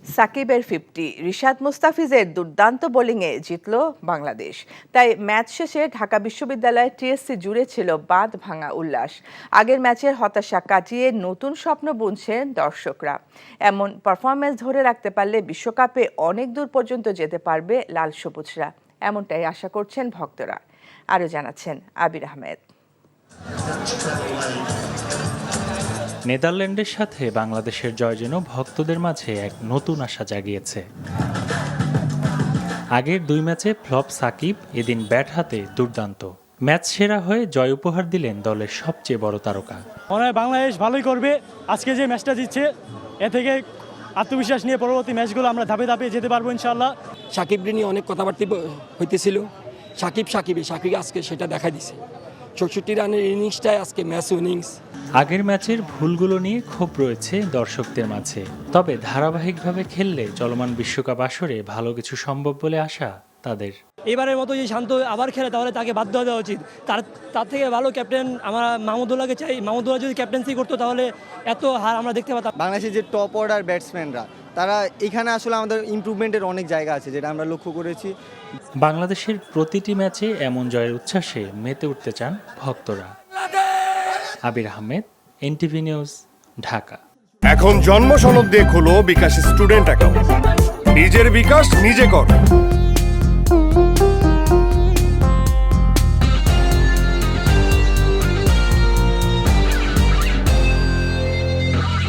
সাকিবের 50, রিশাদ মুস্তাফিজের দুর্দান্ত বোলিংয়ে জিতল বাংলাদেশ। তাই ম্যাচ শেষে ঢাকা বিশ্ববিদ্যালয় টিএসসি জুড়ে ছিল বাঁধ ভাঙা উল্লাস। আগের ম্যাচের হতাশা কাটিয়ে নতুন স্বপ্ন বুনছেন দর্শকরা। এমন পারফরম্যান্স ধরে রাখতে পারলে বিশ্বকাপে অনেক দূর পর্যন্ত যেতে পারবে লাল সবুজরা, এমনটাই আশা করছেন ভক্তরা। আরও জানাচ্ছেন আবির আহমেদ। নেদারল্যান্ডের সাথে বাংলাদেশের জয় যেন ভক্তদের মাঝে এক নতুন আশা জাগিয়েছে। আগের দুই ম্যাচে ফ্লপ সাকিব, এদিন ব্যাট হাতে দুর্দান্ত। ম্যাচ সেরা হয়ে জয় উপহার দিলেন দলের সবচেয়ে বড় তারকা। মনে হয় বাংলাদেশ ভালোই করবে। আজকে যে ম্যাচটা জিতছে এ থেকে আত্মবিশ্বাস নিয়ে পরবর্তী ম্যাচগুলো আমরা ধাপে ধাপে যেতে পারবো ইনশাআল্লাহ। সাকিবকে নিয়ে অনেক কথাবার্তা হইতেছিল। সাকিব আজকে সেটা দেখা দিছে। 64 রানের ইনিংসটাই আজকে ম্যাচ ইনিংস। আগের ম্যাচের ভুলগুলো নিয়ে ক্ষোভ রয়েছে দর্শকদের মাঝে, তবে ধারাবাহিকভাবে খেললে চলমান বিশ্বকাপ আসরে ভালো কিছু সম্ভব বলে আশা তাদের। এবারের মতো যে শান্ত আবার খেলে তাহলে তাকে বাধ্য দেওয়া উচিত। তার থেকে ভালো ক্যাপ্টেন আমরা মাহমুদুল্লাহকে চাই। মাহমুদুল্লাহ যদি ক্যাপ্টেন্সি করতো তাহলে এত হার আমরা দেখতে পেতাম। বাংলাদেশের যে টপ অর্ডার ব্যাটসম্যানরা, তারা এখানে আসলে আমাদের ইমপ্রুভমেন্টের অনেক জায়গা আছে, যেটা আমরা লক্ষ্য করেছি। বাংলাদেশের প্রতিটি ম্যাচে এমন জয়ের উচ্ছ্বাসে মেতে উঠতে চান ভক্তরা। আবির আহমেদ, এনটিভি নিউজ, ঢাকা। এখন জন্ম সনদ দিয়ে খোলো বিকাশ স্টুডেন্ট অ্যাকাউন্ট। নিজের বিকাশ নিজে কর।